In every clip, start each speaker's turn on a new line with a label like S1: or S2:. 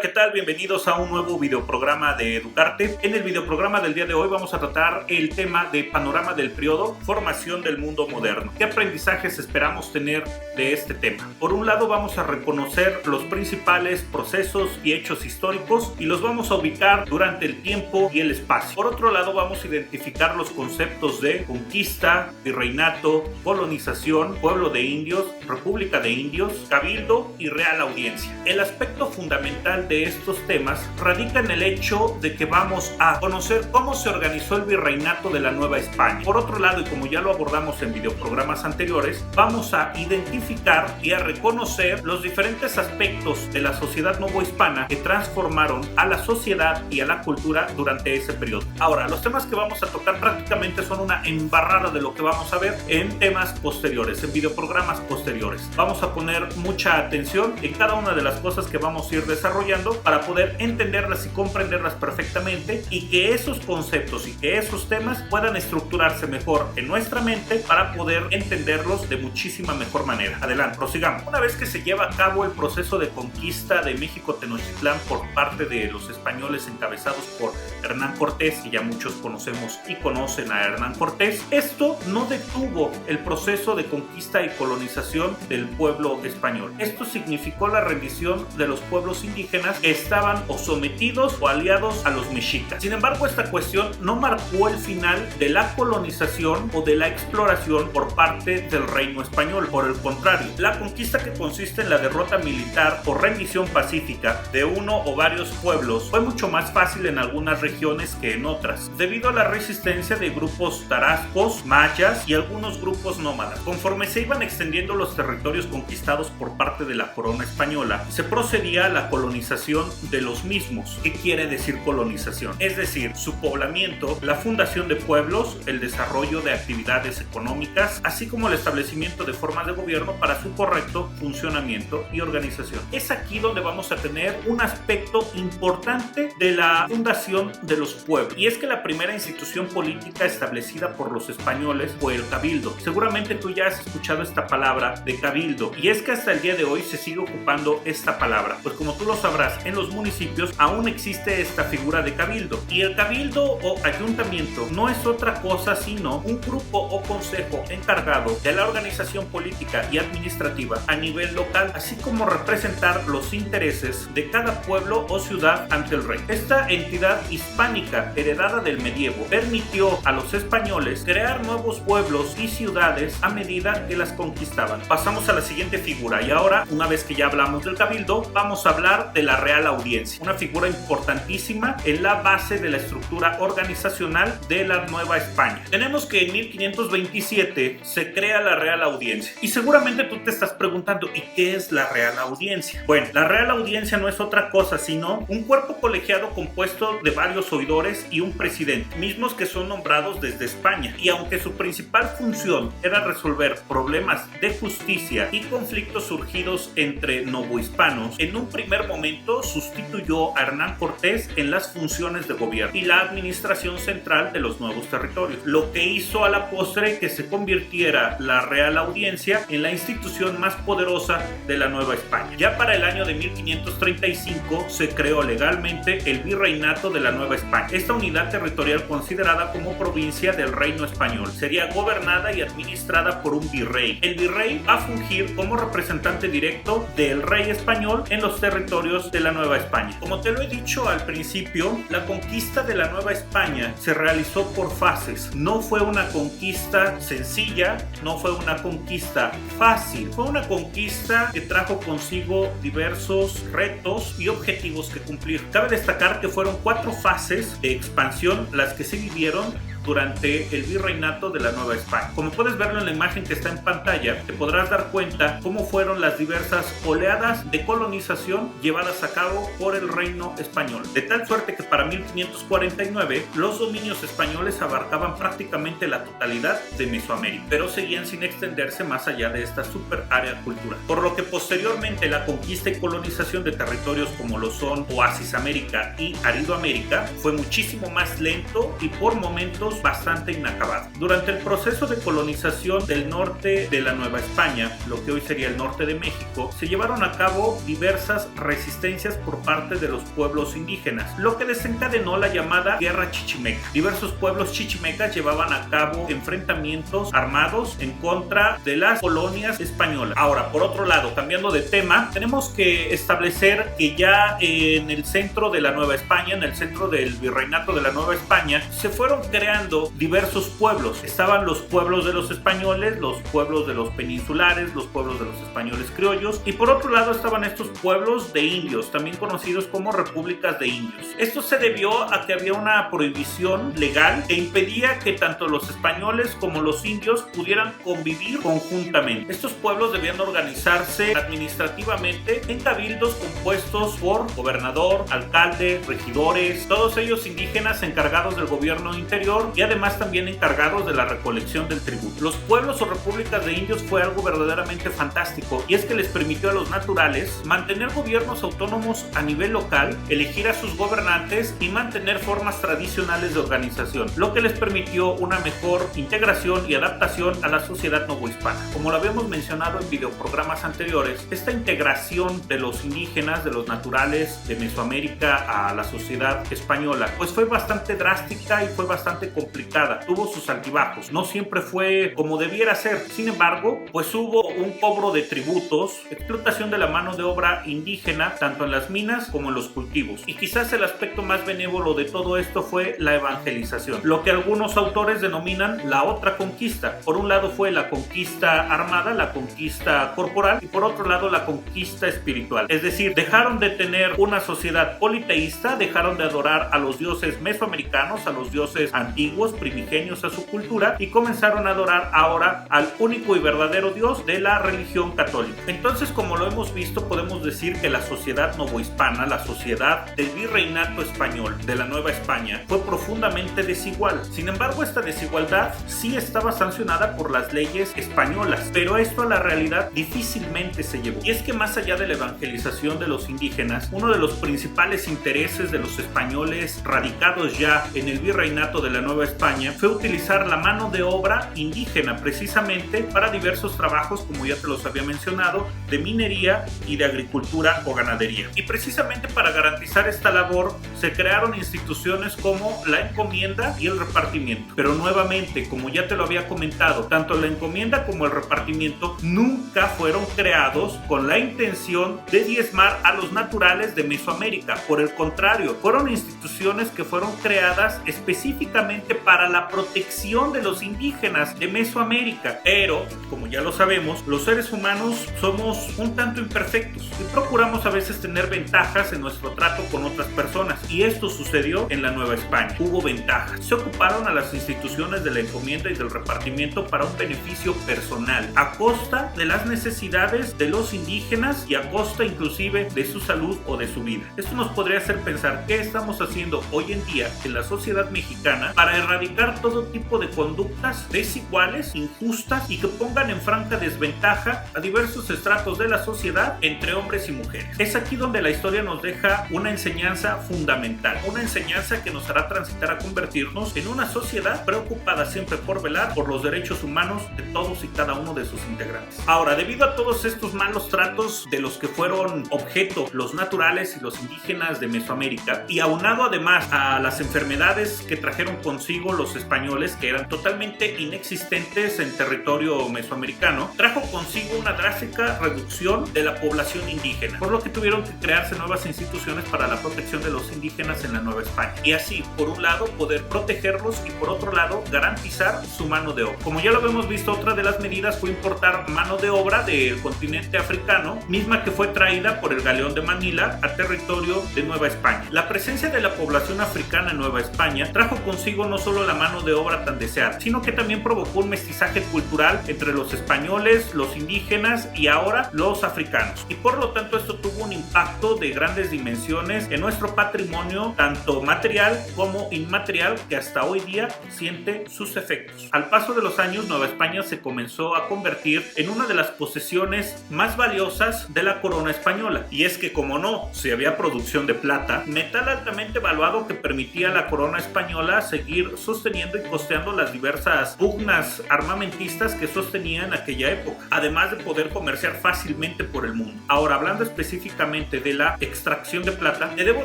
S1: ¿qué tal? Bienvenidos a un nuevo videoprograma de Educarte. En el videoprograma del día de hoy vamos a tratar el tema de panorama del periodo, formación del mundo moderno. ¿Qué aprendizajes esperamos tener de este tema? Por un lado vamos a reconocer los principales procesos y hechos históricos y los vamos a ubicar durante el tiempo y el espacio. Por otro lado vamos a identificar los conceptos de conquista, virreinato, colonización, pueblo de indios, república de indios, cabildo y real audiencia. El aspecto fundamental de estos temas radica en el hecho de que vamos a conocer cómo se organizó el virreinato de la Nueva España. Por otro lado, y como ya lo abordamos en videoprogramas anteriores, vamos a identificar y a reconocer los diferentes aspectos de la sociedad novohispana que transformaron a la sociedad y a la cultura durante ese periodo. Ahora, los temas que vamos a tocar prácticamente son una embarrada de lo que vamos a ver en temas posteriores, en videoprogramas posteriores. Vamos a poner mucha atención en cada una de las cosas que vamos a ir desarrollando para poder entenderlas y comprenderlas perfectamente y que esos conceptos y que esos temas puedan estructurarse mejor en nuestra mente para poder entenderlos de muchísima mejor manera. Adelante, prosigamos. Una vez que se lleva a cabo el proceso de conquista de México Tenochtitlán por parte de los españoles encabezados por Hernán Cortés, que ya muchos conocemos y conocen a Hernán Cortés, esto no detuvo el proceso de conquista y colonización del pueblo español. Esto significó la rendición de los pueblos indígenas que estaban o sometidos o aliados a los mexicas. Sin embargo, esta cuestión no marcó el final de la colonización o de la exploración por parte del reino español. Por el contrario, la conquista, que consiste en la derrota militar o rendición pacífica de uno o varios pueblos, fue mucho más fácil en algunas regiones que en otras, debido a la resistencia de grupos tarascos, mayas y algunos grupos nómadas. Conforme se iban extendiendo los territorios conquistados por parte de la corona española, se procedía a la colonización de los mismos. ¿Qué quiere decir colonización? Es decir, su poblamiento, la fundación de pueblos, el desarrollo de actividades económicas, así como el establecimiento de formas de gobierno para su correcto funcionamiento y organización. Es aquí donde vamos a tener un aspecto importante de la fundación de los pueblos, y es que la primera institución política establecida por los españoles fue el cabildo. Seguramente tú ya has escuchado esta palabra de cabildo, y es que hasta el día de hoy se sigue ocupando esta palabra, pues como tú lo sabrás, en los municipios aún existe esta figura de cabildo, y el cabildo o ayuntamiento no es otra cosa sino un grupo o consejo encargado de la organización política y administrativa a nivel local, así como representar los intereses de cada pueblo o ciudad ante el rey. Esta entidad hispánica heredada del medievo permitió a los españoles crear nuevos pueblos y ciudades a medida que las conquistaban. Pasamos a la siguiente figura, y ahora, una vez que ya hablamos del cabildo, vamos a hablar de la real audiencia, una figura importantísima en la base de la estructura organizacional de la Nueva España. Tenemos que en 1527 se crea la real audiencia, y seguramente tú te estás preguntando, ¿y qué es la real audiencia? Bueno, la real audiencia no es otra cosa sino un cuerpo colegiado compuesto de varios oidores y un presidente, mismos que son nombrados desde España, y aunque su principal función era resolver problemas de justicia y conflictos surgidos entre novohispanos, en un primer momento sustituyó a Hernán Cortés en las funciones de gobierno y la administración central de los nuevos territorios, lo que hizo a la postre que se convirtiera la Real Audiencia en la institución más poderosa de la Nueva España. Ya para el año de 1535 se creó legalmente el Virreinato de la Nueva España. Esta unidad territorial, considerada como provincia del Reino Español, sería gobernada y administrada por un virrey. El virrey va a fungir como representante directo del rey español en los territorios de la Nueva España. Como te lo he dicho al principio, la conquista de la Nueva España se realizó por fases. No fue una conquista sencilla, no fue una conquista fácil, fue una conquista que trajo consigo diversos retos y objetivos que cumplir. Cabe destacar que fueron 4 fases de expansión las que se vivieron durante el virreinato de la Nueva España. Como puedes verlo en la imagen que está en pantalla, te podrás dar cuenta cómo fueron las diversas oleadas de colonización llevadas a cabo por el reino español, de tal suerte que para 1549 los dominios españoles abarcaban prácticamente la totalidad de Mesoamérica, pero seguían sin extenderse más allá de esta super área cultural, por lo que posteriormente la conquista y colonización de territorios como lo son Oasis América y Aridoamérica fue muchísimo más lento y por momentos pueblos bastante inacabados. Durante el proceso de colonización del norte de la Nueva España, lo que hoy sería el norte de México, se llevaron a cabo diversas resistencias por parte de los pueblos indígenas, lo que desencadenó la llamada Guerra Chichimeca. Diversos pueblos chichimecas llevaban a cabo enfrentamientos armados en contra de las colonias españolas. Ahora, por otro lado, cambiando de tema, tenemos que establecer que ya en el centro de la Nueva España, en el centro del virreinato de la Nueva España, se fueron creando diversos pueblos. Estaban los pueblos de los españoles, los pueblos de los peninsulares, los pueblos de los españoles criollos, y por otro lado estaban estos pueblos de indios, también conocidos como repúblicas de indios. Esto se debió a que había una prohibición legal que impedía que tanto los españoles como los indios pudieran convivir conjuntamente. Estos pueblos debían organizarse administrativamente en cabildos compuestos por gobernador, alcalde, regidores, todos ellos indígenas encargados del gobierno interior y además también encargados de la recolección del tributo. Los pueblos o repúblicas de indios fue algo verdaderamente fantástico, y es que les permitió a los naturales mantener gobiernos autónomos a nivel local, elegir a sus gobernantes y mantener formas tradicionales de organización, lo que les permitió una mejor integración y adaptación a la sociedad novohispana. Como lo habíamos mencionado en videoprogramas anteriores, esta integración de los indígenas, de los naturales de Mesoamérica a la sociedad española, pues fue bastante drástica y fue bastante complicada. Tuvo sus altibajos, no siempre fue como debiera ser. Sin embargo, pues hubo un cobro de tributos, explotación de la mano de obra indígena, tanto en las minas como en los cultivos. Y quizás el aspecto más benévolo de todo esto fue la evangelización, lo que algunos autores denominan la otra conquista. Por un lado fue la conquista armada, la conquista corporal, y por otro lado la conquista espiritual. Es decir, dejaron de tener una sociedad politeísta, dejaron de adorar a los dioses mesoamericanos, a los dioses antiguos, primigenios a su cultura, y comenzaron a adorar ahora al único y verdadero Dios de la religión católica. Entonces, como lo hemos visto, podemos decir que la sociedad novohispana, la sociedad del virreinato español de la Nueva España, fue profundamente desigual. Sin embargo, esta desigualdad sí estaba sancionada por las leyes españolas, pero esto a la realidad difícilmente se llevó. Y es que más allá de la evangelización de los indígenas, uno de los principales intereses de los españoles radicados ya en el virreinato de la Nueva España fue utilizar la mano de obra indígena precisamente para diversos trabajos, como ya te los había mencionado, de minería y de agricultura o ganadería. Y precisamente para garantizar esta labor se crearon instituciones como la encomienda y el repartimiento. Pero nuevamente, como ya te lo había comentado, tanto la encomienda como el repartimiento nunca fueron creados con la intención de diezmar a los naturales de Mesoamérica. Por el contrario, fueron instituciones que fueron creadas específicamente para la protección de los indígenas de Mesoamérica. Pero, como ya lo sabemos, los seres humanos somos un tanto imperfectos y procuramos a veces tener ventajas en nuestro trato con otras personas, y esto sucedió en la Nueva España. Hubo ventajas. Se ocuparon a las instituciones de la encomienda y del repartimiento para un beneficio personal, a costa de las necesidades de los indígenas y a costa inclusive de su salud o de su vida. Esto nos podría hacer pensar qué estamos haciendo hoy en día en la sociedad mexicana para erradicar todo tipo de conductas desiguales, injustas y que pongan en franca desventaja a diversos estratos de la sociedad entre hombres y mujeres. Es aquí donde la historia nos deja una enseñanza fundamental, una enseñanza que nos hará transitar a convertirnos en una sociedad preocupada siempre por velar por los derechos humanos de todos y cada uno de sus integrantes. Ahora, debido a todos estos malos tratos de los que fueron objeto los naturales y los indígenas de Mesoamérica, y aunado además a las enfermedades que trajeron consigo los españoles, que eran totalmente inexistentes en territorio mesoamericano, trajo consigo una drástica reducción de la población indígena, por lo que tuvieron que crearse nuevas instituciones para la protección de los indígenas en la Nueva España. Y así, por un lado, poder protegerlos y por otro lado, garantizar su mano de obra. Como ya lo hemos visto, otra de las medidas fue importar mano de obra del continente africano, misma que fue traída por el galeón de Manila a territorio de Nueva España. La presencia de la población africana en Nueva España trajo consigo no solo la mano de obra tan deseada, sino que también provocó un mestizaje cultural entre los españoles, los indígenas y ahora los africanos. Y por lo tanto esto tuvo un impacto de grandes dimensiones en nuestro patrimonio, tanto material como inmaterial, que hasta hoy día siente sus efectos. Al paso de los años, Nueva España se comenzó a convertir en una de las posesiones más valiosas de la corona española. Y es que, como no, si había producción de plata, metal altamente valuado que permitía a la corona española seguir seguir sosteniendo y costeando las diversas pugnas armamentistas que sostenían aquella época, además de poder comerciar fácilmente por el mundo. Ahora, hablando específicamente de la extracción de plata, te debo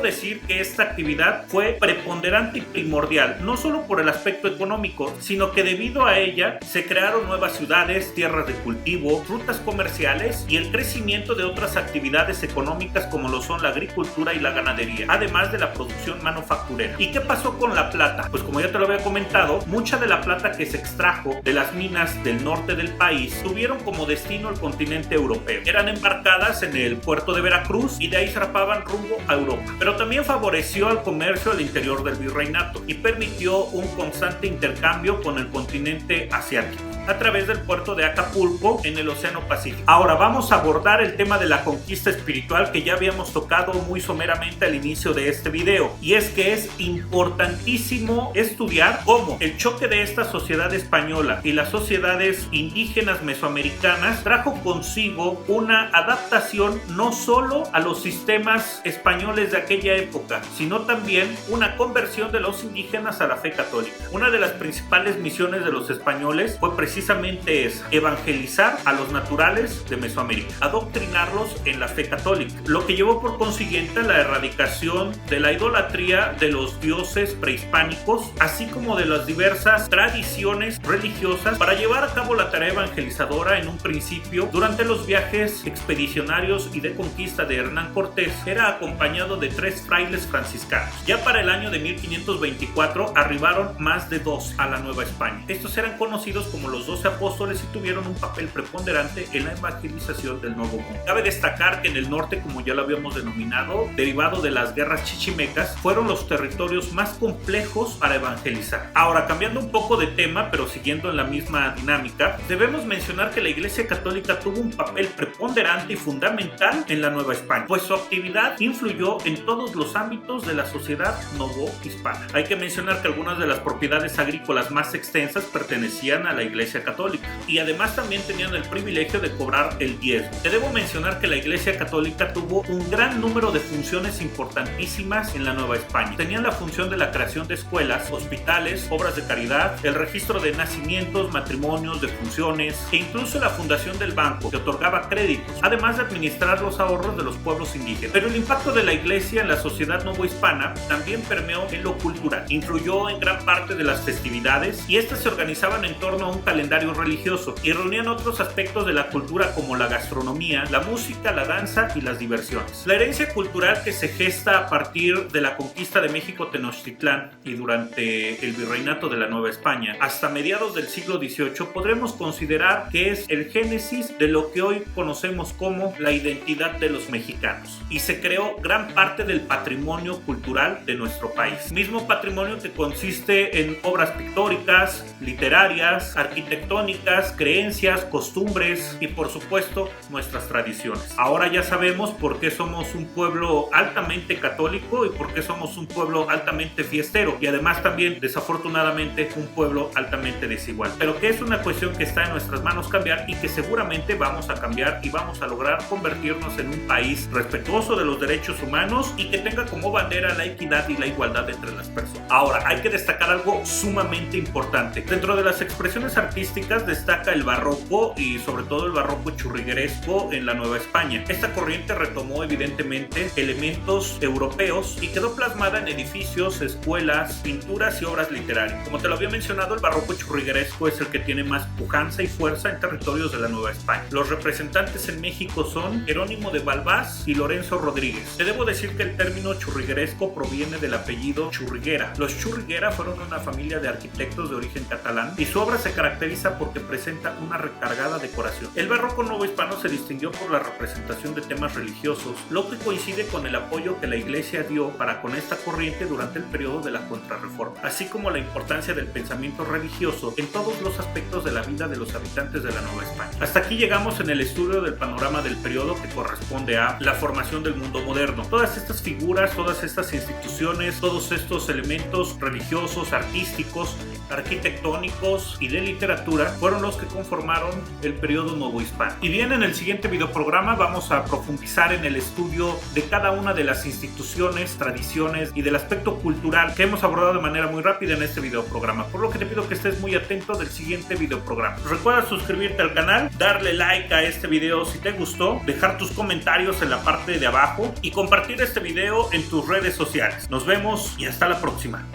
S1: decir que esta actividad fue preponderante y primordial, no solo por el aspecto económico, sino que debido a ella se crearon nuevas ciudades, tierras de cultivo, rutas comerciales y el crecimiento de otras actividades económicas como lo son la agricultura y la ganadería, además de la producción manufacturera. ¿Y qué pasó con la plata? Pues como ya te lo había comentado, mucha de la plata que se extrajo de las minas del norte del país tuvieron como destino el continente europeo. Eran embarcadas en el puerto de Veracruz y de ahí zarpaban rumbo a Europa. Pero también favoreció al comercio al interior del virreinato y permitió un constante intercambio con el continente asiático a través del puerto de Acapulco en el Océano Pacífico. Ahora vamos a abordar el tema de la conquista espiritual que ya habíamos tocado muy someramente al inicio de este video, y es que es importantísimo estudiar cómo el choque de esta sociedad española y las sociedades indígenas mesoamericanas trajo consigo una adaptación no solo a los sistemas españoles de aquella época, sino también una conversión de los indígenas a la fe católica. Una de las principales misiones de los españoles fue precisamente esa: evangelizar a los naturales de Mesoamérica, adoctrinarlos en la fe católica, lo que llevó por consiguiente a la erradicación de la idolatría de los dioses prehispánicos, así como de las diversas tradiciones religiosas, para llevar a cabo la tarea evangelizadora. En un principio, durante los viajes expedicionarios y de conquista de Hernán Cortés, era acompañado de 3 frailes franciscanos. Ya para el año de 1524 arribaron más de 2 a la Nueva España. Estos eran conocidos como los 12 apóstoles y tuvieron un papel preponderante en la evangelización del Nuevo Mundo. Cabe destacar que en el norte, como ya lo habíamos denominado, derivado de las guerras chichimecas, fueron los territorios más complejos para evangelizar. Ahora, cambiando un poco de tema, pero siguiendo en la misma dinámica, debemos mencionar que la Iglesia Católica tuvo un papel preponderante y fundamental en la Nueva España, pues su actividad influyó en todos los ámbitos de la sociedad novohispana. Hay que mencionar que algunas de las propiedades agrícolas más extensas pertenecían a la Iglesia Católica y además también tenían el privilegio de cobrar el diezmo. Te debo mencionar que la Iglesia Católica tuvo un gran número de funciones importantísimas en la Nueva España. Tenían la función de la creación de escuelas, hospitales, obras de caridad, el registro de nacimientos, matrimonios, defunciones e incluso la fundación del banco que otorgaba créditos, además de administrar los ahorros de los pueblos indígenas. Pero el impacto de la Iglesia en la sociedad novohispana también permeó en lo cultural. Influyó en gran parte de las festividades y estas se organizaban en torno a un calendario religioso y reunían otros aspectos de la cultura como la gastronomía, la música, la danza y las diversiones. La herencia cultural que se gesta a partir de la conquista de México Tenochtitlán y durante el virreinato de la Nueva España hasta mediados del siglo XVIII podremos considerar que es el génesis de lo que hoy conocemos como la identidad de los mexicanos, y se creó gran parte del patrimonio cultural de nuestro país, mismo patrimonio que consiste en obras pictóricas, literarias, arquitectónicas, creencias, costumbres y por supuesto nuestras tradiciones. Ahora ya sabemos por qué somos un pueblo altamente católico y por qué somos un pueblo altamente fiestero, y además también desafortunadamente un pueblo altamente desigual, pero que es una cuestión que está en nuestras manos cambiar y que seguramente vamos a cambiar y vamos a lograr convertirnos en un país respetuoso de los derechos humanos y que tenga como bandera la equidad y la igualdad entre las personas. Ahora, hay que destacar algo sumamente importante. Dentro de las expresiones artísticas destaca el barroco y sobre todo el barroco churrigueresco en la Nueva España. Esta corriente retomó evidentemente elementos europeos y quedó plasmada en edificios, escuelas, pinturas y obras literarias. Como te lo había mencionado, el barroco churrigueresco es el que tiene más pujanza y fuerza en territorios de la Nueva España. Los representantes en México son Jerónimo de Balbás y Lorenzo Rodríguez. Te debo decir que el término churrigueresco proviene del apellido Churriguera. Los Churriguera fueron una familia de arquitectos de origen catalán y su obra se caracteriza porque presenta una recargada decoración. El barroco novohispano se distinguió por la representación de temas religiosos, lo que coincide con el apoyo que la Iglesia dio para con esta corriente durante el periodo de la Contrarreforma, así como la importancia del pensamiento religioso en todos los aspectos de la vida de los habitantes de la Nueva España. Hasta aquí llegamos en el estudio del panorama del periodo que corresponde a la formación del mundo moderno. Todas estas figuras, todas estas instituciones, todos estos elementos religiosos, artísticos, arquitectónicos y de literatura literatura fueron los que conformaron el periodo novohispano. Y bien, en el siguiente videoprograma vamos a profundizar en el estudio de cada una de las instituciones, tradiciones y del aspecto cultural que hemos abordado de manera muy rápida en este videoprograma, por lo que te pido que estés muy atento del siguiente videoprograma. Recuerda suscribirte al canal, darle like a este video si te gustó, dejar tus comentarios en la parte de abajo y compartir este video en tus redes sociales. Nos vemos y hasta la próxima.